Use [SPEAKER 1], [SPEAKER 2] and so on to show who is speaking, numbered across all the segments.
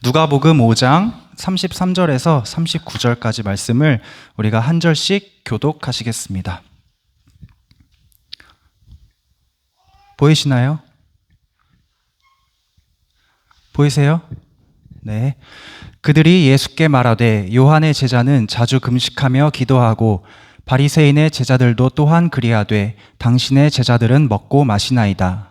[SPEAKER 1] 누가복음 5장 33절에서 39절까지 말씀을 우리가 한 절씩 교독하시겠습니다. 보이시나요? 보이세요? 네. 그들이 예수께 말하되 요한의 제자는 자주 금식하며 기도하고 바리새인의 제자들도 또한 그리하되 당신의 제자들은 먹고 마시나이다.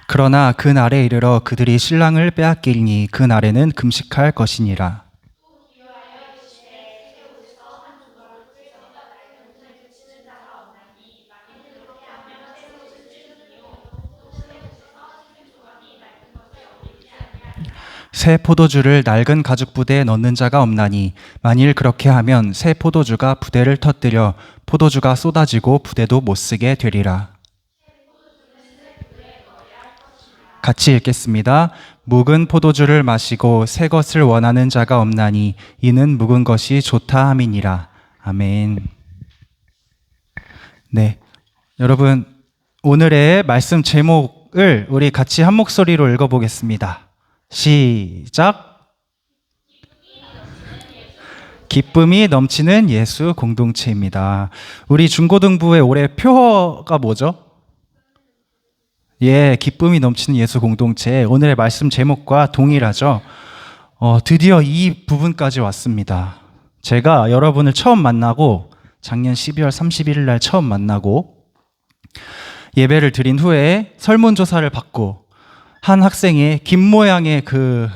[SPEAKER 1] 그러나 그 날에 이르러 그들이 신랑을 빼앗기니 그 날에는 금식할 것이니라. 새 포도주를 낡은 가죽 부대에 넣는 자가 없나니 만일 그렇게 하면 새 포도주가 부대를 터뜨려 포도주가 쏟아지고 부대도 못 쓰게 되리라. 같이 읽겠습니다. 묵은 포도주를 마시고 새 것을 원하는 자가 없나니 이는 묵은 것이 좋다 함이니라. 아멘. 네, 여러분 오늘의 말씀 제목을 우리 같이 한 목소리로 읽어보겠습니다. 시작. 기쁨이 넘치는 예수 공동체입니다. 우리 중고등부의 올해 표어가 뭐죠? 기쁨이 넘치는 예수 공동체. 오늘의 말씀 제목과 동일하죠. 드디어 이 부분까지 왔습니다. 제가 여러분을 처음 만나고 작년 12월 31일 날 처음 만나고 예배를 드린 후에 설문조사를 받고 한 학생이 김 모양의 그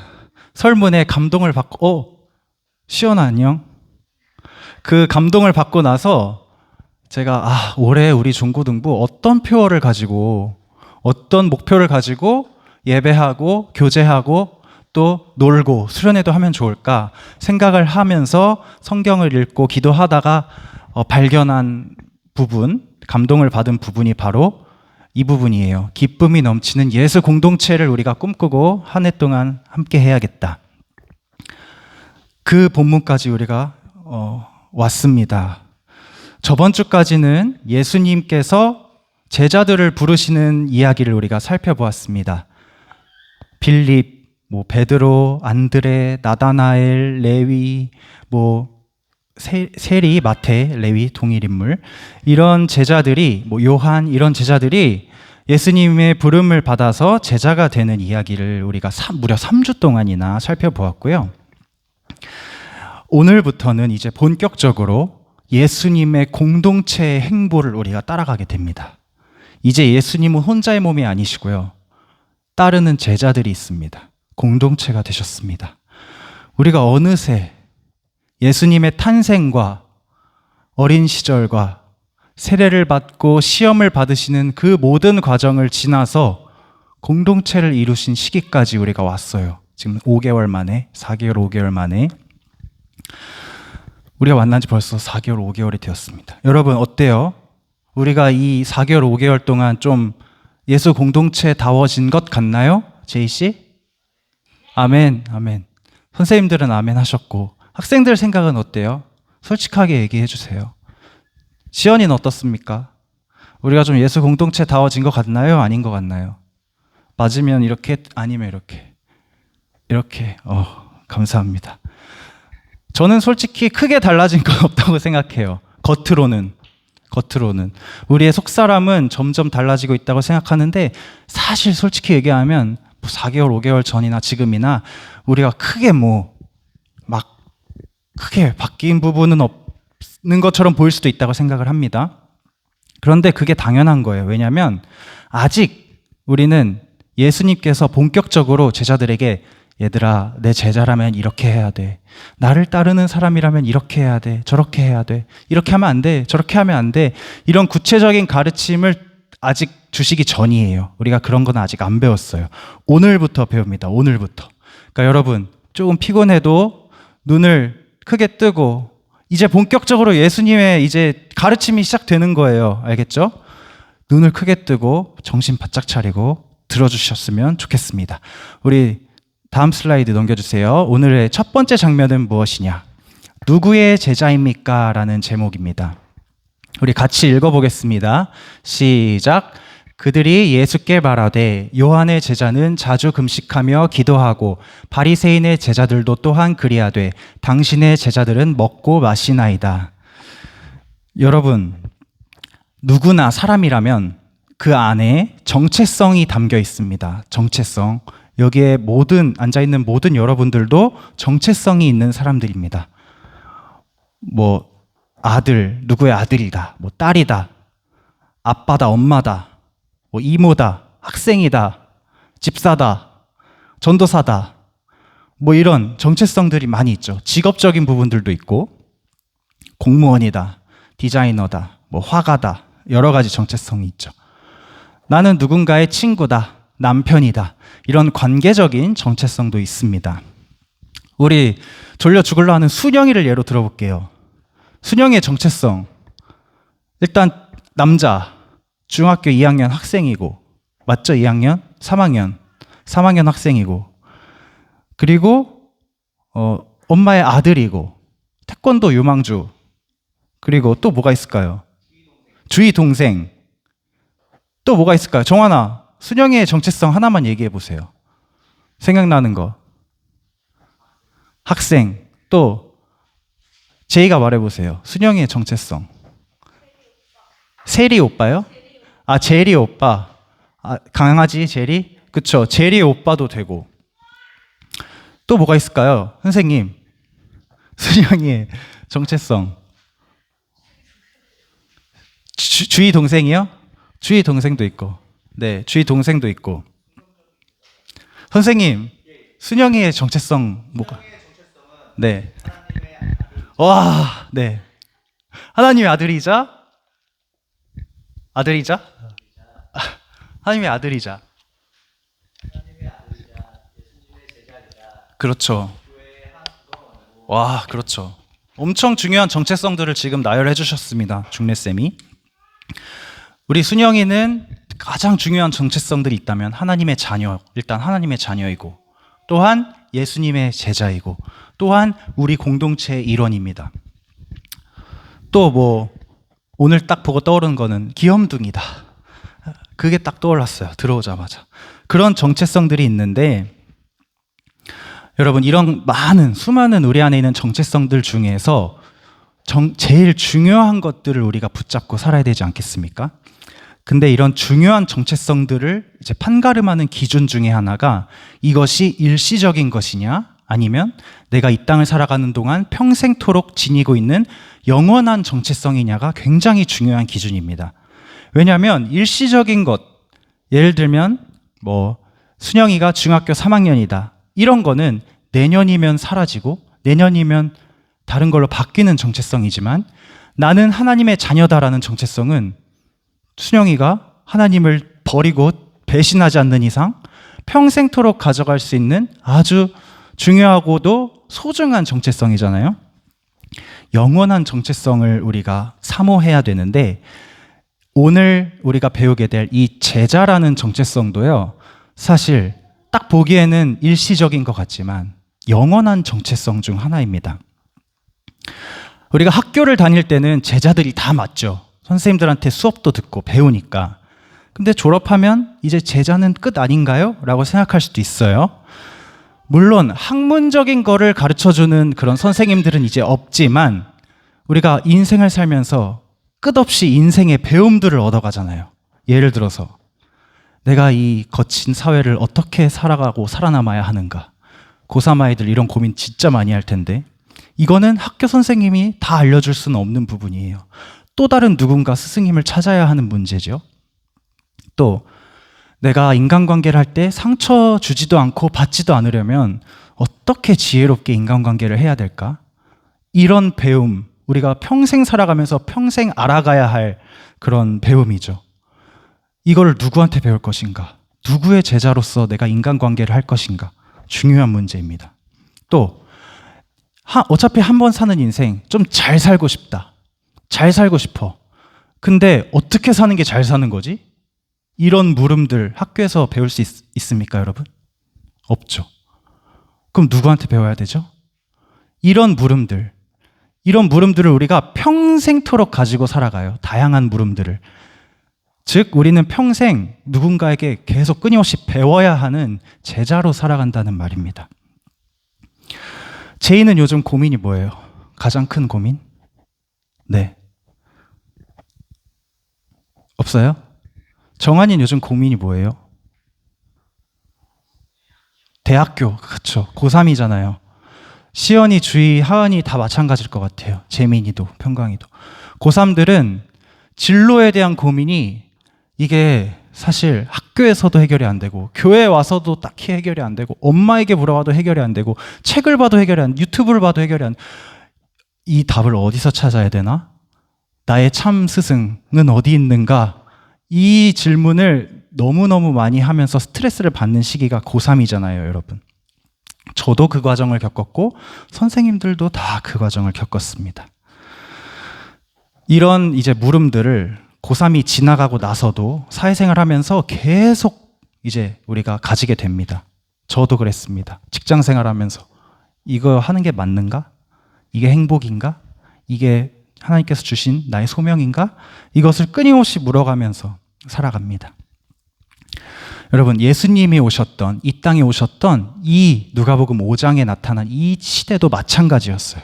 [SPEAKER 1] 설문에 감동을 받고 시연아 안녕? 그 감동을 받고 나서 제가 올해 우리 중고등부 어떤 표어를 가지고 어떤 목표를 가지고 예배하고 교제하고 또 놀고 수련회도 하면 좋을까 생각을 하면서 성경을 읽고 기도하다가 발견한 부분, 감동을 받은 부분이 바로 이 부분이에요. 기쁨이 넘치는 예수 공동체를 우리가 꿈꾸고 한 해 동안 함께 해야겠다. 그 본문까지 우리가 왔습니다. 저번 주까지는 예수님께서 제자들을 부르시는 이야기를 우리가 살펴보았습니다. 빌립, 베드로, 안드레, 나다나엘, 레위, 세리, 마태, 레위 동일 인물 이런 제자들이 요한 이런 제자들이 예수님의 부름을 받아서 제자가 되는 이야기를 우리가 무려 3주 동안이나 살펴보았고요. 오늘부터는 이제 본격적으로 예수님의 공동체의 행보를 우리가 따라가게 됩니다. 이제 예수님은 혼자의 몸이 아니시고요. 따르는 제자들이 있습니다. 공동체가 되셨습니다. 우리가 어느새 예수님의 탄생과 어린 시절과 세례를 받고 시험을 받으시는 그 모든 과정을 지나서 공동체를 이루신 시기까지 우리가 왔어요. 지금 5개월 만에, 4개월, 5개월 만에 우리가 만난 지 벌써 4개월, 5개월이 되었습니다. 여러분 어때요? 우리가 이 4개월, 5개월 동안 좀 예수 공동체다워진 것 같나요? 제이씨? 아멘, 아멘. 선생님들은 아멘 하셨고 학생들 생각은 어때요? 솔직하게 얘기해 주세요. 지연이는 어떻습니까? 우리가 좀 예수 공동체다워진 것 같나요? 아닌 것 같나요? 맞으면 이렇게, 아니면 이렇게. 감사합니다. 저는 솔직히 크게 달라진 건 없다고 생각해요. 겉으로는 우리의 속사람은 점점 달라지고 있다고 생각하는데 사실 솔직히 얘기하면 4개월, 5개월 전이나 지금이나 우리가 크게 크게 바뀐 부분은 없는 것처럼 보일 수도 있다고 생각을 합니다. 그런데 그게 당연한 거예요. 왜냐하면 아직 우리는 예수님께서 본격적으로 제자들에게 얘들아, 내 제자라면 이렇게 해야 돼. 나를 따르는 사람이라면 이렇게 해야 돼. 저렇게 해야 돼. 이렇게 하면 안 돼. 저렇게 하면 안 돼. 이런 구체적인 가르침을 아직 주시기 전이에요. 우리가 그런 건 아직 안 배웠어요. 오늘부터 배웁니다. 오늘부터. 그러니까 여러분, 조금 피곤해도 눈을 크게 뜨고 이제 본격적으로 예수님의 이제 가르침이 시작되는 거예요. 알겠죠? 눈을 크게 뜨고 정신 바짝 차리고 들어주셨으면 좋겠습니다. 우리 다음 슬라이드 넘겨주세요. 오늘의 첫 번째 장면은 무엇이냐? 누구의 제자입니까? 라는 제목입니다. 우리 같이 읽어보겠습니다. 시작. 그들이 예수께 말하되 요한의 제자는 자주 금식하며 기도하고 바리새인의 제자들도 또한 그리하되 당신의 제자들은 먹고 마시나이다. 여러분, 누구나 사람이라면 그 안에 정체성이 담겨 있습니다. 정체성. 여기에 앉아있는 모든 여러분들도 정체성이 있는 사람들입니다. 누구의 아들이다, 딸이다, 아빠다, 엄마다, 이모다, 학생이다, 집사다, 전도사다, 이런 정체성들이 많이 있죠. 직업적인 부분들도 있고, 공무원이다, 디자이너다, 화가다, 여러 가지 정체성이 있죠. 나는 누군가의 친구다, 남편이다, 이런 관계적인 정체성도 있습니다. 우리 졸려 죽을라 하는 순영이를 예로 들어볼게요. 순영이의 정체성. 일단 남자, 중학교 2학년 학생이고, 맞죠? 2학년? 3학년 학생이고, 그리고 엄마의 아들이고, 태권도 유망주, 그리고 또 뭐가 있을까요? 주희 동생. 또 뭐가 있을까요? 정환아, 순영이의 정체성 하나만 얘기해 보세요. 생각나는 거. 학생. 또 제이가 말해보세요. 순영이의 정체성. 세리 오빠요? 제리 오빠. 강아지 제리? 그쵸. 제리 오빠도 되고. 또 뭐가 있을까요? 선생님. 순영이의 정체성. 주희 동생이요? 주희 동생도 있고. 네, 주희 동생도 있고. 선생님, 순영이의 정체성 뭐가? 네. 와, 네. 하나님의 아들이자 하나님의 아들이자. 그렇죠. 와, 그렇죠. 엄청 중요한 정체성들을 지금 나열해 주셨습니다. 중래쌤이. 우리 순영이는 가장 중요한 정체성들이 있다면 하나님의 자녀, 일단 하나님의 자녀이고, 또한 예수님의 제자이고, 또한 우리 공동체의 일원입니다. 또 오늘 딱 보고 떠오르는 거는 귀염둥이다. 그게 딱 떠올랐어요. 들어오자마자. 그런 정체성들이 있는데, 여러분, 이런 수많은 우리 안에 있는 정체성들 중에서 제일 중요한 것들을 우리가 붙잡고 살아야 되지 않겠습니까? 근데 이런 중요한 정체성들을 이제 판가름하는 기준 중에 하나가 이것이 일시적인 것이냐, 아니면 내가 이 땅을 살아가는 동안 평생토록 지니고 있는 영원한 정체성이냐가 굉장히 중요한 기준입니다. 왜냐하면 일시적인 것, 예를 들면 순영이가 중학교 3학년이다. 이런 거는 내년이면 사라지고 내년이면 다른 걸로 바뀌는 정체성이지만, 나는 하나님의 자녀다라는 정체성은 순영이가 하나님을 버리고 배신하지 않는 이상 평생토록 가져갈 수 있는 아주 중요하고도 소중한 정체성이잖아요. 영원한 정체성을 우리가 사모해야 되는데, 오늘 우리가 배우게 될 이 제자라는 정체성도요, 사실 딱 보기에는 일시적인 것 같지만 영원한 정체성 중 하나입니다. 우리가 학교를 다닐 때는 제자들이 다 맞죠. 선생님들한테 수업도 듣고 배우니까. 근데 졸업하면 이제 제자는 끝 아닌가요? 라고 생각할 수도 있어요. 물론 학문적인 거를 가르쳐주는 그런 선생님들은 이제 없지만, 우리가 인생을 살면서 끝없이 인생의 배움들을 얻어가잖아요. 예를 들어서 내가 이 거친 사회를 어떻게 살아가고 살아남아야 하는가. 고3 아이들 이런 고민 진짜 많이 할 텐데, 이거는 학교 선생님이 다 알려줄 수는 없는 부분이에요. 또 다른 누군가 스승님을 찾아야 하는 문제죠. 또 내가 인간관계를 할 때 상처 주지도 않고 받지도 않으려면 어떻게 지혜롭게 인간관계를 해야 될까? 이런 배움, 우리가 평생 살아가면서 평생 알아가야 할 그런 배움이죠. 이걸 누구한테 배울 것인가? 누구의 제자로서 내가 인간관계를 할 것인가? 중요한 문제입니다. 또 어차피 한 번 사는 인생, 좀 잘 살고 싶다. 잘 살고 싶어. 근데 어떻게 사는 게 잘 사는 거지? 이런 물음들 학교에서 배울 수 있습니까, 여러분? 없죠. 그럼 누구한테 배워야 되죠? 이런 물음들, 이런 물음들을 우리가 평생토록 가지고 살아가요. 다양한 물음들을. 즉 우리는 평생 누군가에게 계속 끊임없이 배워야 하는 제자로 살아간다는 말입니다. 제이는 요즘 고민이 뭐예요? 가장 큰 고민? 네. 없어요? 정한이는 요즘 고민이 뭐예요? 대학교, 그렇죠. 고3이잖아요. 시연이, 주희, 하은이 다 마찬가지일 것 같아요. 재민이도, 평강이도. 고3들은 진로에 대한 고민이 이게 사실 학교에서도 해결이 안 되고 교회에 와서도 딱히 해결이 안 되고 엄마에게 물어봐도 해결이 안 되고 책을 봐도 해결이 안 되고 유튜브를 봐도 해결이 안 되고 이 답을 어디서 찾아야 되나? 나의 참 스승은 어디 있는가? 이 질문을 너무너무 많이 하면서 스트레스를 받는 시기가 고3이잖아요, 여러분. 저도 그 과정을 겪었고 선생님들도 다 그 과정을 겪었습니다. 이런 이제 물음들을 고3이 지나가고 나서도 사회생활 하면서 계속 이제 우리가 가지게 됩니다. 저도 그랬습니다. 직장생활 하면서 이거 하는 게 맞는가? 이게 행복인가? 이게 하나님께서 주신 나의 소명인가? 이것을 끊임없이 물어가면서 살아갑니다. 여러분, 예수님이 오셨던, 이 땅에 오셨던 이 누가복음 5장에 나타난 이 시대도 마찬가지였어요.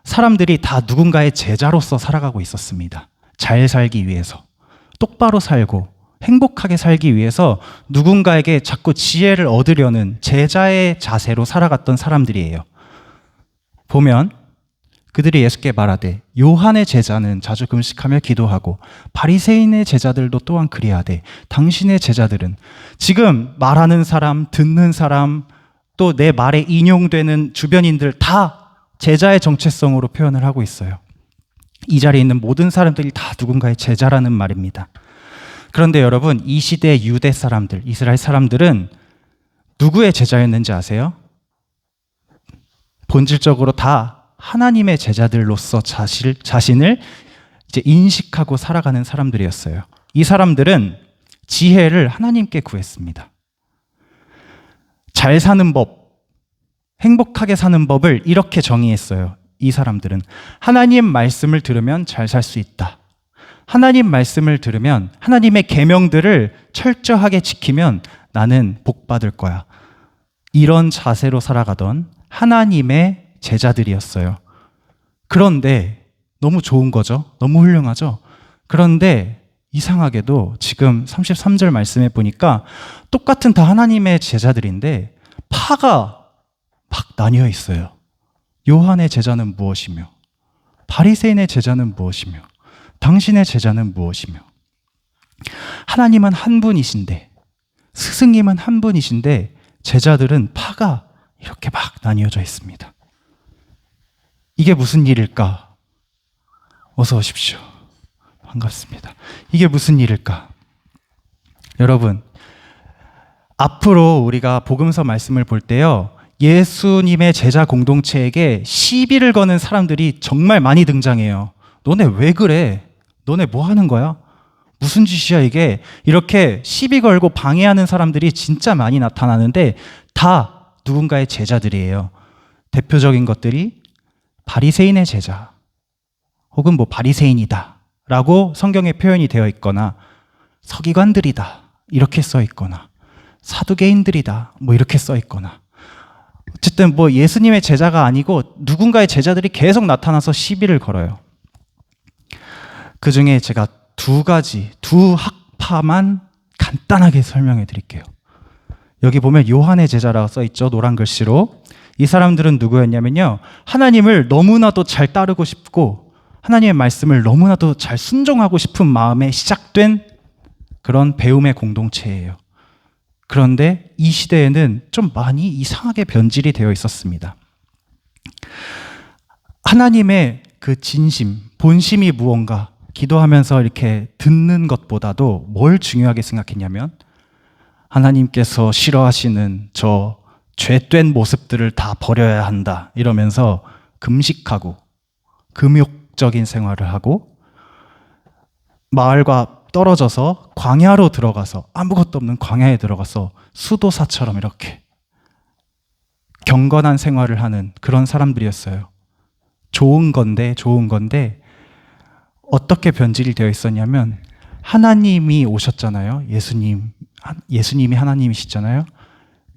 [SPEAKER 1] 사람들이 다 누군가의 제자로서 살아가고 있었습니다. 잘 살기 위해서, 똑바로 살고 행복하게 살기 위해서 누군가에게 자꾸 지혜를 얻으려는 제자의 자세로 살아갔던 사람들이에요. 보면 그들이 예수께 말하되 요한의 제자는 자주 금식하며 기도하고 바리새인의 제자들도 또한 그리하되 당신의 제자들은 지금 말하는 사람, 듣는 사람, 또 내 말에 인용되는 주변인들 다 제자의 정체성으로 표현을 하고 있어요. 이 자리에 있는 모든 사람들이 다 누군가의 제자라는 말입니다. 그런데 여러분, 이 시대의 유대 사람들, 이스라엘 사람들은 누구의 제자였는지 아세요? 본질적으로 다 하나님의 제자들로서 자신을 이제 인식하고 살아가는 사람들이었어요. 이 사람들은 지혜를 하나님께 구했습니다. 잘 사는 법, 행복하게 사는 법을 이렇게 정의했어요. 이 사람들은 하나님 말씀을 들으면 잘 살 수 있다. 하나님 말씀을 들으면 하나님의 계명들을 철저하게 지키면 나는 복 받을 거야. 이런 자세로 살아가던 하나님의 제자들이었어요. 그런데 너무 좋은 거죠. 너무 훌륭하죠. 그런데 이상하게도 지금 33절 말씀에 보니까 똑같은 다 하나님의 제자들인데 파가 막 나뉘어 있어요. 요한의 제자는 무엇이며 바리새인의 제자는 무엇이며 당신의 제자는 무엇이며 하나님은 한 분이신데 스승님은 한 분이신데 제자들은 파가 이렇게 막 나뉘어져 있습니다. 이게 무슨 일일까? 어서 오십시오. 반갑습니다. 이게 무슨 일일까? 여러분, 앞으로 우리가 복음서 말씀을 볼 때요, 예수님의 제자 공동체에게 시비를 거는 사람들이 정말 많이 등장해요. 너네 왜 그래? 너네 뭐 하는 거야? 무슨 짓이야 이게? 이렇게 시비 걸고 방해하는 사람들이 진짜 많이 나타나는데 다 누군가의 제자들이에요. 대표적인 것들이 바리새인의 제자 혹은 뭐 바리새인이다 라고 성경에 표현이 되어 있거나 서기관들이다 이렇게 써 있거나 사두개인들이다 뭐 이렇게 써 있거나 어쨌든 뭐 예수님의 제자가 아니고 누군가의 제자들이 계속 나타나서 시비를 걸어요. 그 중에 제가 두 학파만 간단하게 설명해 드릴게요. 여기 보면 요한의 제자라고 써 있죠. 노란 글씨로. 이 사람들은 누구였냐면요, 하나님을 너무나도 잘 따르고 싶고 하나님의 말씀을 너무나도 잘 순종하고 싶은 마음에 시작된 그런 배움의 공동체예요. 그런데 이 시대에는 좀 많이 이상하게 변질이 되어 있었습니다. 하나님의 그 진심, 본심이 무언가 기도하면서 이렇게 듣는 것보다도 뭘 중요하게 생각했냐면 하나님께서 싫어하시는 저 죄된 모습들을 다 버려야 한다 이러면서 금식하고 금욕적인 생활을 하고 마을과 떨어져서 광야로 들어가서 아무것도 없는 광야에 들어가서 수도사처럼 이렇게 경건한 생활을 하는 그런 사람들이었어요. 좋은 건데 어떻게 변질이 되어 있었냐면 하나님이 오셨잖아요. 예수님이 하나님이시잖아요.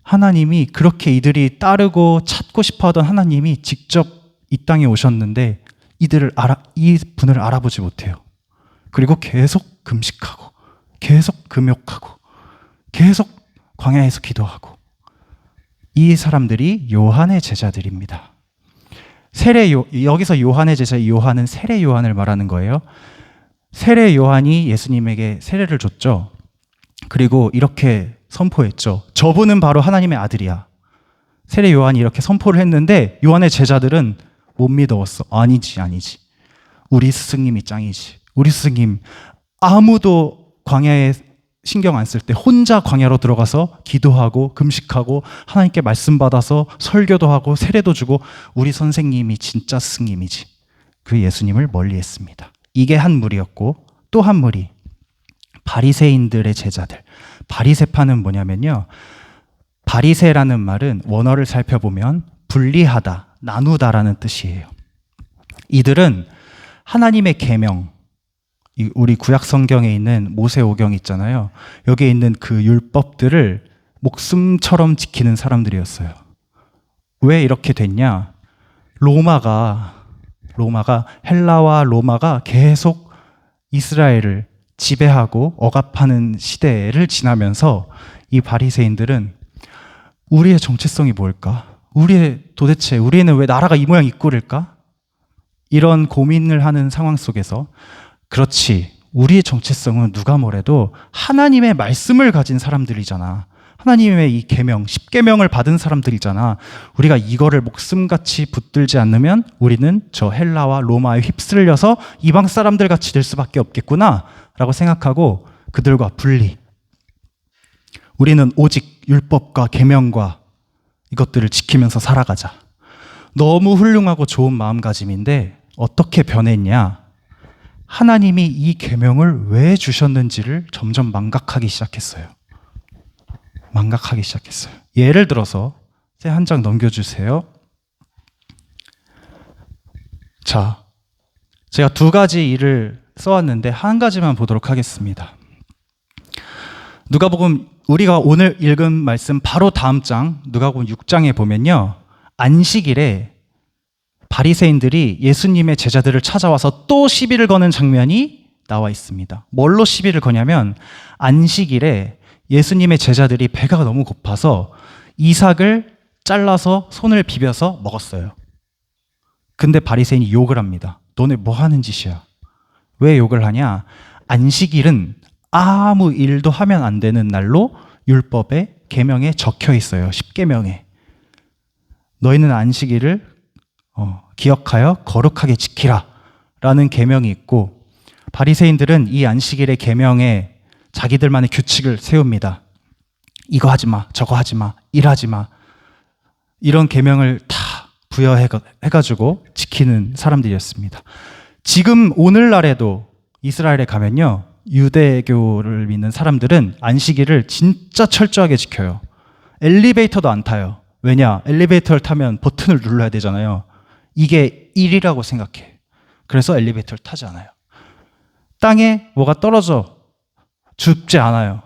[SPEAKER 1] 하나님이 그렇게 이들이 따르고 찾고 싶어하던 하나님이 직접 이 땅에 오셨는데 이 분을 알아보지 못해요. 그리고 계속 금식하고 계속 금욕하고 계속 광야에서 기도하고 이 사람들이 요한의 제자들입니다. 여기서 요한의 제자 요한은 세례 요한을 말하는 거예요. 세례 요한이 예수님에게 세례를 줬죠. 그리고 이렇게 선포했죠. 저분은 바로 하나님의 아들이야. 세례 요한이 이렇게 선포를 했는데 요한의 제자들은 못 믿어왔어. 아니지. 우리 스승님이 짱이지. 우리 스승님 아무도 광야에 신경 안 쓸 때 혼자 광야로 들어가서 기도하고 금식하고 하나님께 말씀 받아서 설교도 하고 세례도 주고 우리 선생님이 진짜 스승님이지. 그 예수님을 멀리했습니다. 이게 한 무리였고 또 한 무리 바리새인들의 제자들. 바리새파는 뭐냐면요. 바리새라는 말은 원어를 살펴보면 분리하다, 나누다라는 뜻이에요. 이들은 하나님의 계명, 우리 구약 성경에 있는 모세오경 있잖아요. 여기에 있는 그 율법들을 목숨처럼 지키는 사람들이었어요. 왜 이렇게 됐냐? 헬라와 로마가 계속 이스라엘을 지배하고 억압하는 시대를 지나면서 이 바리새인들은 우리의 정체성이 뭘까? 도대체 우리는 왜 나라가 이 모양 이 꼴일까? 이런 고민을 하는 상황 속에서 그렇지, 우리의 정체성은 누가 뭐래도 하나님의 말씀을 가진 사람들이잖아. 하나님의 이 계명, 10계명을 받은 사람들이잖아. 우리가 이거를 목숨같이 붙들지 않으면 우리는 저 헬라와 로마에 휩쓸려서 이방 사람들 같이 될 수밖에 없겠구나 라고 생각하고 그들과 분리. 우리는 오직 율법과 계명과 이것들을 지키면서 살아가자. 너무 훌륭하고 좋은 마음가짐인데 어떻게 변했냐? 하나님이 이 계명을 왜 주셨는지를 점점 망각하기 시작했어요. 예를 들어서 한 장 넘겨주세요. 자, 제가 두 가지 일을 써왔는데 한 가지만 보도록 하겠습니다. 누가복음, 우리가 오늘 읽은 말씀 바로 다음 장 누가복음 6장에 보면요, 안식일에 바리새인들이 예수님의 제자들을 찾아와서 또 시비를 거는 장면이 나와 있습니다. 뭘로 시비를 거냐면 안식일에 예수님의 제자들이 배가 너무 고파서 이삭을 잘라서 손을 비벼서 먹었어요. 근데 바리새인이 욕을 합니다. 너네 뭐 하는 짓이야? 왜 욕을 하냐? 안식일은 아무 일도 하면 안 되는 날로 율법의 계명에 적혀 있어요. 10계명에. 너희는 안식일을 기억하여 거룩하게 지키라 라는 계명이 있고, 바리새인들은 이 안식일의 계명에 자기들만의 규칙을 세웁니다. 이거 하지 마, 저거 하지 마, 일하지 마. 이런 계명을 다 부여해가지고 지키는 사람들이었습니다. 지금 오늘날에도 이스라엘에 가면요, 유대교를 믿는 사람들은 안식일을 진짜 철저하게 지켜요. 엘리베이터도 안 타요. 왜냐? 엘리베이터를 타면 버튼을 눌러야 되잖아요. 이게 일이라고 생각해. 그래서 엘리베이터를 타지 않아요. 땅에 뭐가 떨어져 죽지 않아요.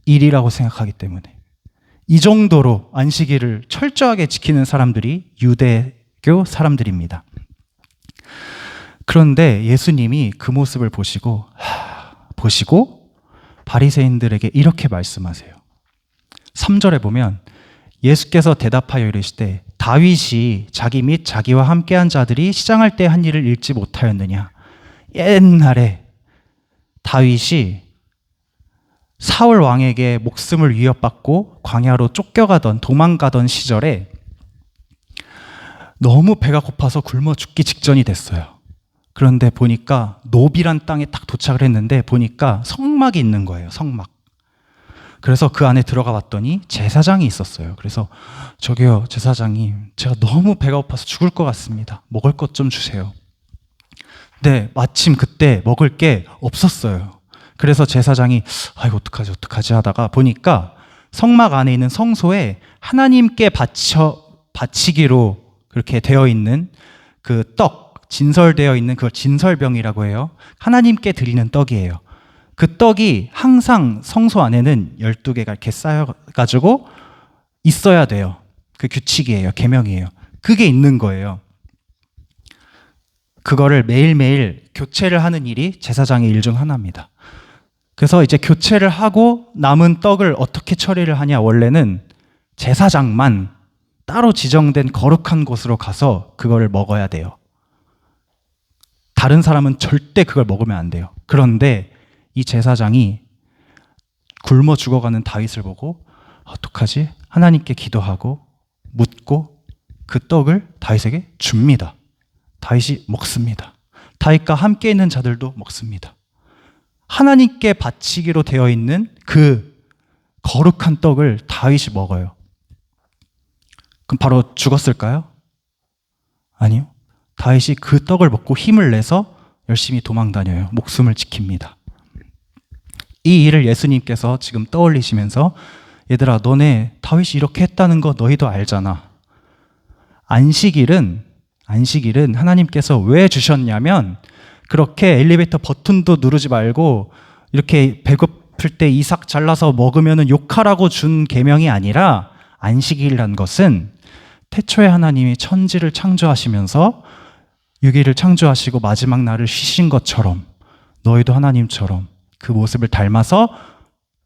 [SPEAKER 1] 일이라고 생각하기 때문에. 이 정도로 안식일을 철저하게 지키는 사람들이 유대교 사람들입니다. 그런데 예수님이 그 모습을 보시고 바리새인들에게 이렇게 말씀하세요. 3절에 보면 예수께서 대답하여 이르시되 다윗이 자기 및 자기와 함께한 자들이 시장할 때 한 일을 읽지 못하였느냐? 옛날에 다윗이 사울 왕에게 목숨을 위협받고 광야로 쫓겨가던 도망가던 시절에 너무 배가 고파서 굶어 죽기 직전이 됐어요. 그런데 보니까 노비란 땅에 딱 도착을 했는데 보니까 성막이 있는 거예요. 성막. 그래서 그 안에 들어가 봤더니 제사장이 있었어요. 그래서 저기요, 제사장님, 제가 너무 배가 고파서 죽을 것 같습니다. 먹을 것 좀 주세요. 근데 마침 그때 먹을 게 없었어요. 그래서 제사장이 이거 어떡하지 하다가 보니까 성막 안에 있는 성소에 하나님께 바치기로 그렇게 되어 있는 그 떡, 진설되어 있는 그걸 진설병이라고 해요. 하나님께 드리는 떡이에요. 그 떡이 항상 성소 안에는 12개가 이렇게 쌓여가지고 있어야 돼요. 그 규칙이에요. 계명이에요. 그게 있는 거예요. 그거를 매일매일 교체를 하는 일이 제사장의 일 중 하나입니다. 그래서 이제 교체를 하고 남은 떡을 어떻게 처리를 하냐, 원래는 제사장만 따로 지정된 거룩한 곳으로 가서 그거를 먹어야 돼요. 다른 사람은 절대 그걸 먹으면 안 돼요. 그런데 이 제사장이 굶어 죽어가는 다윗을 보고 어떡하지? 하나님께 기도하고 묻고 그 떡을 다윗에게 줍니다. 다윗이 먹습니다. 다윗과 함께 있는 자들도 먹습니다. 하나님께 바치기로 되어 있는 그 거룩한 떡을 다윗이 먹어요. 그럼 바로 죽었을까요? 아니요. 다윗이 그 떡을 먹고 힘을 내서 열심히 도망다녀요. 목숨을 지킵니다. 이 일을 예수님께서 지금 떠올리시면서 얘들아, 너네 다윗이 이렇게 했다는 거 너희도 알잖아. 안식일은 하나님께서 왜 주셨냐면 그렇게 엘리베이터 버튼도 누르지 말고 이렇게 배고플 때 이삭 잘라서 먹으면 욕하라고 준 계명이 아니라, 안식일이라는 것은 태초에 하나님이 천지를 창조하시면서 6일을 창조하시고 마지막 날을 쉬신 것처럼 너희도 하나님처럼 그 모습을 닮아서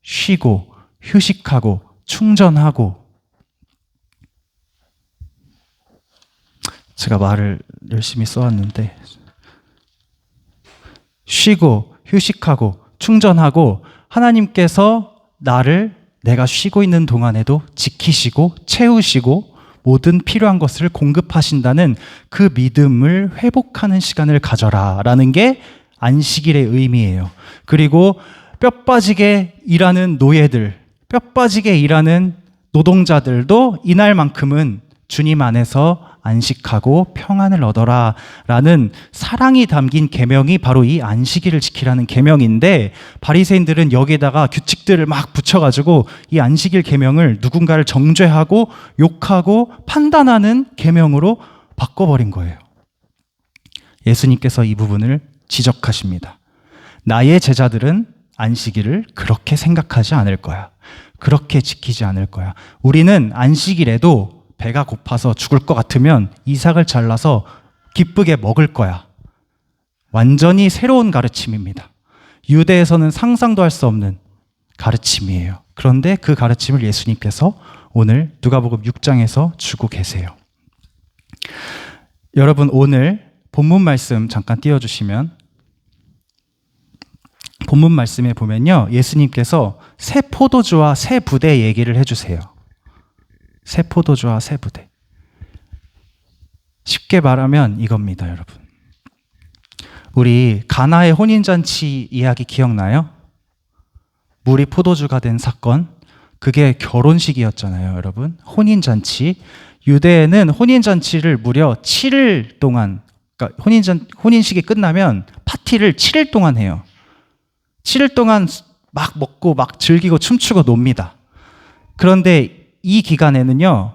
[SPEAKER 1] 쉬고 휴식하고 충전하고. 제가 말을 열심히 써왔는데, 쉬고 휴식하고 충전하고, 하나님께서 나를 내가 쉬고 있는 동안에도 지키시고 채우시고 모든 필요한 것을 공급하신다는 그 믿음을 회복하는 시간을 가져라 라는 게 안식일의 의미예요. 그리고 뼈 빠지게 일하는 노예들, 뼈 빠지게 일하는 노동자들도 이날만큼은 주님 안에서 안식하고 평안을 얻어라 라는 사랑이 담긴 계명이 바로 이 안식일을 지키라는 계명인데, 바리새인들은 여기에다가 규칙들을 막 붙여가지고 이 안식일 계명을 누군가를 정죄하고 욕하고 판단하는 계명으로 바꿔버린 거예요. 예수님께서 이 부분을 지적하십니다. 나의 제자들은 안식일을 그렇게 생각하지 않을 거야. 그렇게 지키지 않을 거야. 우리는 안식일에도 배가 고파서 죽을 것 같으면 이삭을 잘라서 기쁘게 먹을 거야. 완전히 새로운 가르침입니다. 유대에서는 상상도 할 수 없는 가르침이에요. 그런데 그 가르침을 예수님께서 오늘 누가복음 6장에서 주고 계세요. 여러분, 오늘 본문 말씀 잠깐 띄워주시면, 본문 말씀에 보면요, 예수님께서 새 포도주와 새 부대 얘기를 해주세요. 새 포도주와 새 부대. 쉽게 말하면 이겁니다, 여러분. 우리 가나의 혼인잔치 이야기 기억나요? 물이 포도주가 된 사건. 그게 결혼식이었잖아요, 여러분. 혼인잔치. 유대에는 혼인잔치를 무려 7일 동안, 그러니까 혼인식이 끝나면 파티를 7일 동안 해요. 7일 동안 막 먹고 막 즐기고 춤추고 놉니다. 그런데 이 기간에는요,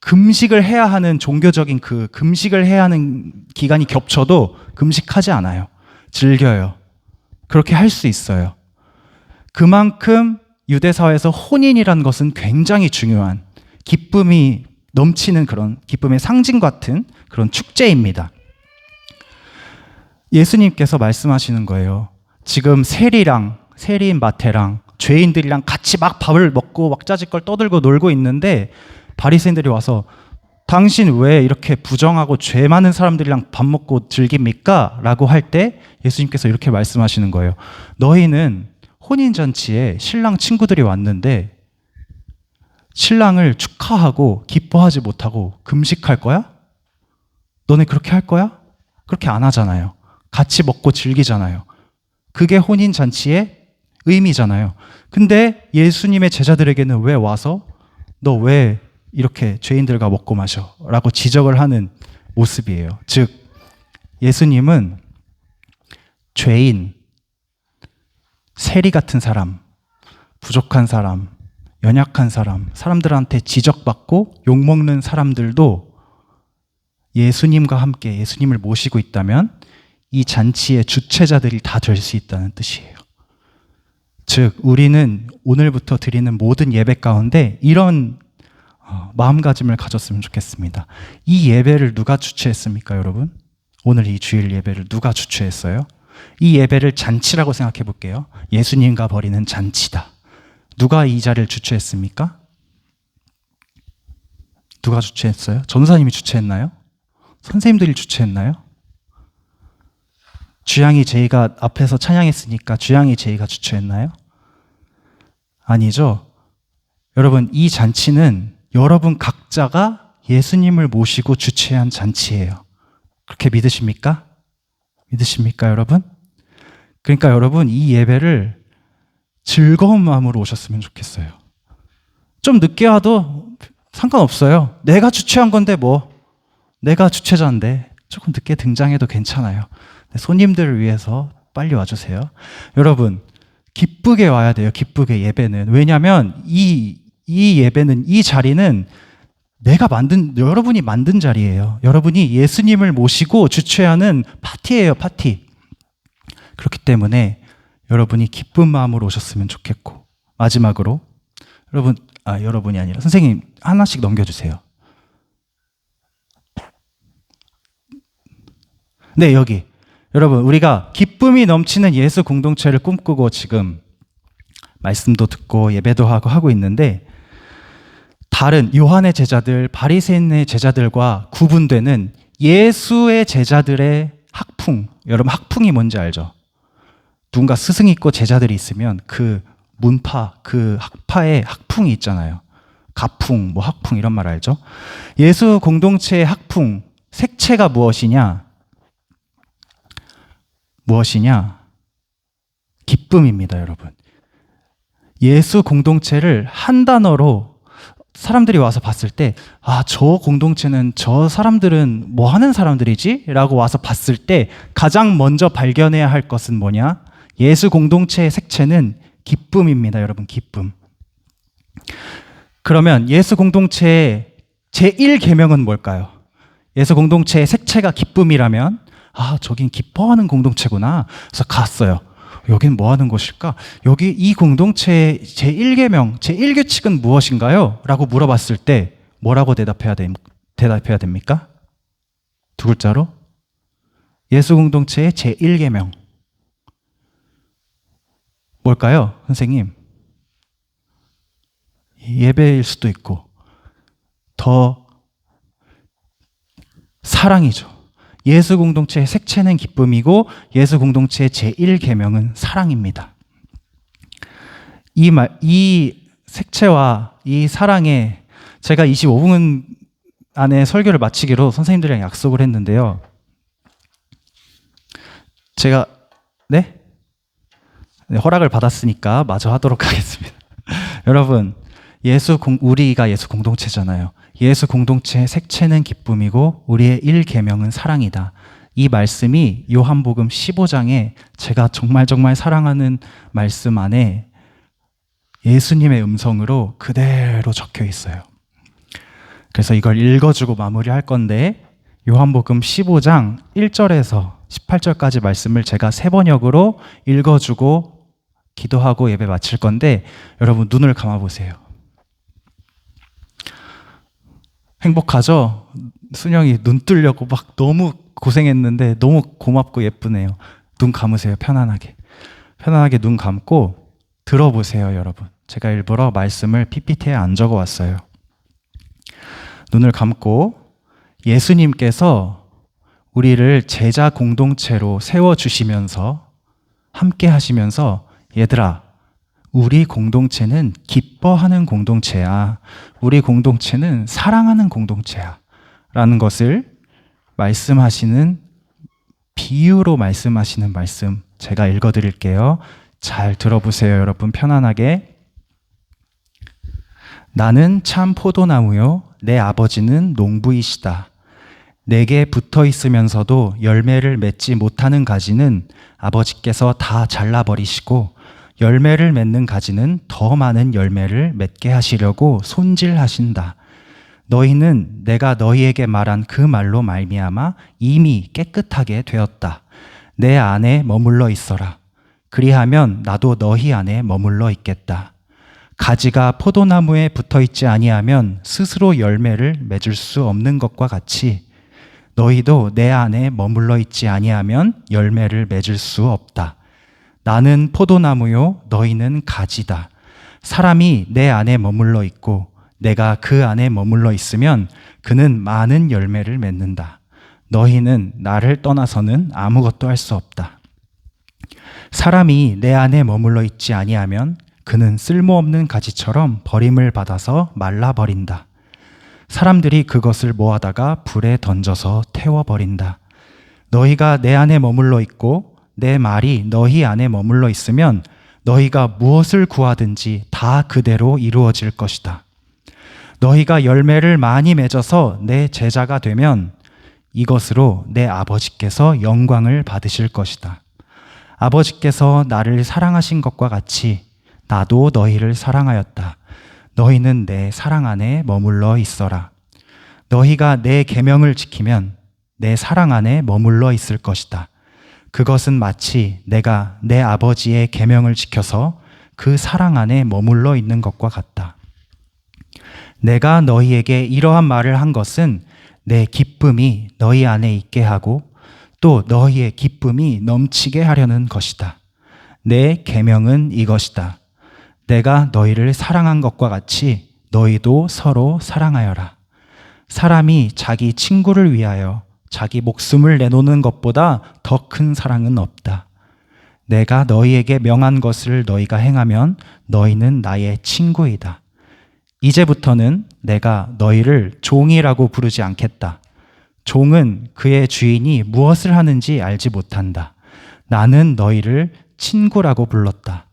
[SPEAKER 1] 금식을 해야 하는, 종교적인 그 금식을 해야 하는 기간이 겹쳐도 금식하지 않아요. 즐겨요. 그렇게 할 수 있어요. 그만큼 유대 사회에서 혼인이라는 것은 굉장히 중요한, 기쁨이 넘치는 그런 기쁨의 상징 같은 그런 축제입니다. 예수님께서 말씀하시는 거예요. 지금 세리인 마태랑 죄인들이랑 같이 막 밥을 먹고 왁자지껄 떠들고 놀고 있는데, 바리새인들이 와서 당신 왜 이렇게 부정하고 죄 많은 사람들이랑 밥 먹고 즐깁니까? 라고 할 때 예수님께서 이렇게 말씀하시는 거예요. 너희는 혼인잔치에 신랑 친구들이 왔는데 신랑을 축하하고 기뻐하지 못하고 금식할 거야? 너네 그렇게 할 거야? 그렇게 안 하잖아요. 같이 먹고 즐기잖아요. 그게 혼인잔치의 의미잖아요. 근데 예수님의 제자들에게는 왜 와서 너 왜 이렇게 죄인들과 먹고 마셔? 라고 지적을 하는 모습이에요. 즉, 예수님은 죄인, 세리 같은 사람, 부족한 사람, 연약한 사람, 사람들한테 지적받고 욕먹는 사람들도 예수님과 함께 예수님을 모시고 있다면 이 잔치의 주체자들이 다 될 수 있다는 뜻이에요. 즉 우리는 오늘부터 드리는 모든 예배 가운데 이런 마음가짐을 가졌으면 좋겠습니다. 이 예배를 누가 주최했습니까, 여러분? 오늘 이 주일 예배를 누가 주최했어요? 이 예배를 잔치라고 생각해 볼게요. 예수님과 벌이는 잔치다. 누가 이 자리를 주최했습니까? 누가 주최했어요? 전도사님이 주최했나요? 선생님들이 주최했나요? 주양이 제이가 앞에서 찬양했으니까 주양이 제이가 주최했나요? 아니죠. 여러분, 이 잔치는 여러분 각자가 예수님을 모시고 주최한 잔치예요. 그렇게 믿으십니까? 믿으십니까, 여러분? 그러니까 여러분, 이 예배를 즐거운 마음으로 오셨으면 좋겠어요. 좀 늦게 와도 상관없어요. 내가 주최한 건데 뭐. 내가 주최자인데 조금 늦게 등장해도 괜찮아요. 손님들을 위해서 빨리 와주세요. 여러분, 기쁘게 와야 돼요. 기쁘게 예배는. 왜냐하면 이 예배는, 이 자리는 여러분이 만든 자리예요. 여러분이 예수님을 모시고 주최하는 파티예요, 파티. 그렇기 때문에 여러분이 기쁜 마음으로 오셨으면 좋겠고, 마지막으로 여러분이 아니라 선생님 하나씩 넘겨주세요. 네, 여기. 여러분, 우리가 기쁨이 넘치는 예수 공동체를 꿈꾸고 지금 말씀도 듣고 예배도 하고 있는데, 다른 요한의 제자들, 바리새인의 제자들과 구분되는 예수의 제자들의 학풍. 여러분, 학풍이 뭔지 알죠? 누군가 스승이 있고 제자들이 있으면 그 문파, 그 학파에 학풍이 있잖아요. 가풍, 학풍 이런 말 알죠? 예수 공동체의 학풍, 색채가 무엇이냐? 기쁨입니다, 여러분. 예수 공동체를 한 단어로 사람들이 와서 봤을 때, 저 공동체는, 저 사람들은 뭐 하는 사람들이지? 라고 와서 봤을 때 가장 먼저 발견해야 할 것은 뭐냐? 예수 공동체의 색채는 기쁨입니다, 여러분. 기쁨. 그러면 예수 공동체의 제1계명은 뭘까요? 예수 공동체의 색채가 기쁨이라면, 저긴 기뻐하는 공동체구나. 그래서 갔어요. 여긴 뭐 하는 곳일까? 여기 이 공동체의 제1계명, 제1규칙은 무엇인가요? 라고 물어봤을 때 뭐라고 대답해야 됩니까? 두 글자로? 예수 공동체의 제1계명. 뭘까요, 선생님? 예배일 수도 있고, 더 사랑이죠. 예수 공동체의 색채는 기쁨이고 예수 공동체의 제1계명은 사랑입니다. 이 색채와 이 사랑에 제가 25분 안에 설교를 마치기로 선생님들이랑 약속을 했는데요. 제가 허락을 받았으니까 마저 하도록 하겠습니다. 여러분, 우리가 예수 공동체잖아요. 예수 공동체의 색채는 기쁨이고 우리의 1계명은 사랑이다. 이 말씀이 요한복음 15장에 제가 정말 사랑하는 말씀 안에 예수님의 음성으로 그대로 적혀 있어요. 그래서 이걸 읽어주고 마무리할 건데, 요한복음 15장 1절에서 18절까지 말씀을 제가 세 번역으로 읽어주고 기도하고 예배 마칠 건데, 여러분 눈을 감아보세요. 행복하죠? 순영이 눈 뜨려고 막 너무 고생했는데 너무 고맙고 예쁘네요. 눈 감으세요. 편안하게 눈 감고 들어보세요, 여러분. 제가 일부러 말씀을 PPT에 안 적어왔어요. 눈을 감고 예수님께서 우리를 제자 공동체로 세워주시면서 함께 하시면서, 얘들아, 우리 공동체는 기뻐하는 공동체야. 우리 공동체는 사랑하는 공동체야. 라는 것을 말씀하시는, 비유로 말씀하시는 말씀 제가 읽어드릴게요. 잘 들어보세요, 여러분. 편안하게. 나는 참 포도나무요, 내 아버지는 농부이시다. 내게 붙어 있으면서도 열매를 맺지 못하는 가지는 아버지께서 다 잘라버리시고, 열매를 맺는 가지는 더 많은 열매를 맺게 하시려고 손질하신다. 너희는 내가 너희에게 말한 그 말로 말미암아 이미 깨끗하게 되었다. 내 안에 머물러 있어라. 그리하면 나도 너희 안에 머물러 있겠다. 가지가 포도나무에 붙어 있지 아니하면 스스로 열매를 맺을 수 없는 것과 같이 너희도 내 안에 머물러 있지 아니하면 열매를 맺을 수 없다. 나는 포도나무요 너희는 가지다. 사람이 내 안에 머물러 있고 내가 그 안에 머물러 있으면 그는 많은 열매를 맺는다. 너희는 나를 떠나서는 아무것도 할 수 없다. 사람이 내 안에 머물러 있지 아니하면 그는 쓸모없는 가지처럼 버림을 받아서 말라버린다. 사람들이 그것을 모아다가 불에 던져서 태워버린다. 너희가 내 안에 머물러 있고 내 말이 너희 안에 머물러 있으면 너희가 무엇을 구하든지 다 그대로 이루어질 것이다. 너희가 열매를 많이 맺어서 내 제자가 되면 이것으로 내 아버지께서 영광을 받으실 것이다. 아버지께서 나를 사랑하신 것과 같이 나도 너희를 사랑하였다. 너희는 내 사랑 안에 머물러 있어라. 너희가 내 계명을 지키면 내 사랑 안에 머물러 있을 것이다. 그것은 마치 내가 내 아버지의 계명을 지켜서 그 사랑 안에 머물러 있는 것과 같다. 내가 너희에게 이러한 말을 한 것은 내 기쁨이 너희 안에 있게 하고 또 너희의 기쁨이 넘치게 하려는 것이다. 내 계명은 이것이다. 내가 너희를 사랑한 것과 같이 너희도 서로 사랑하여라. 사람이 자기 친구를 위하여 자기 목숨을 내놓는 것보다 더 큰 사랑은 없다. 내가 너희에게 명한 것을 너희가 행하면 너희는 나의 친구이다. 이제부터는 내가 너희를 종이라고 부르지 않겠다. 종은 그의 주인이 무엇을 하는지 알지 못한다. 나는 너희를 친구라고 불렀다.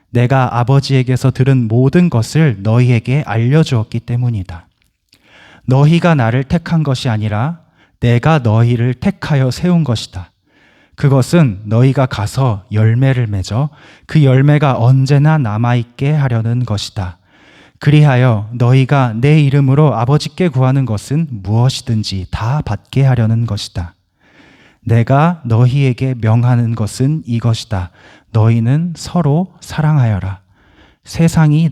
[SPEAKER 1] 내가 아버지에게서 들은 모든 것을 너희에게 알려주었기 때문이다. 너희가 나를 택한 것이 아니라 내가 너희를 택하여 세운 것이다. 그것은 너희가 가서 열매를 맺어 그 열매가 언제나 남아있게 하려는 것이다. 그리하여 너희가 내 이름으로 아버지께 구하는 것은 무엇이든지 다 받게 하려는 것이다. 내가 너희에게 명하는 것은 이것이다. 너희는 서로 사랑하여라. 세상이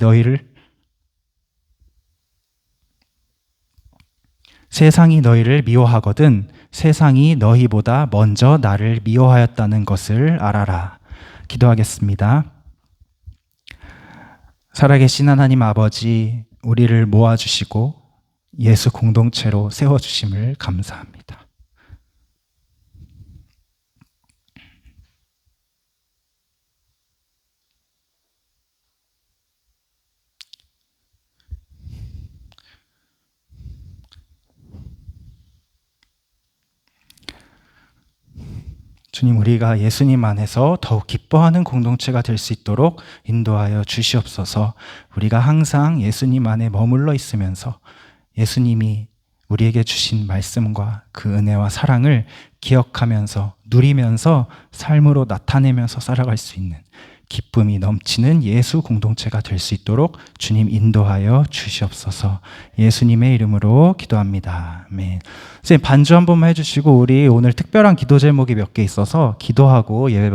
[SPEAKER 1] 너희를 미워하거든 세상이 너희보다 먼저 나를 미워하였다는 것을 알아라. 기도하겠습니다. 살아계신 하나님 아버지, 우리를 모아주시고 예수 공동체로 세워주심을 감사합니다. 주님, 우리가 예수님 안에서 더욱 기뻐하는 공동체가 될 수 있도록 인도하여 주시옵소서. 우리가 항상 예수님 안에 머물러 있으면서 예수님이 우리에게 주신 말씀과 그 은혜와 사랑을 기억하면서 누리면서 삶으로 나타내면서 살아갈 수 있는 기쁨이 넘치는 예수 공동체가 될 수 있도록 주님 인도하여 주시옵소서. 예수님의 이름으로 기도합니다. 아멘. 선생님 반주 한 번만 해주시고 우리 오늘 특별한 기도 제목이 몇 개 있어서 기도하고 예배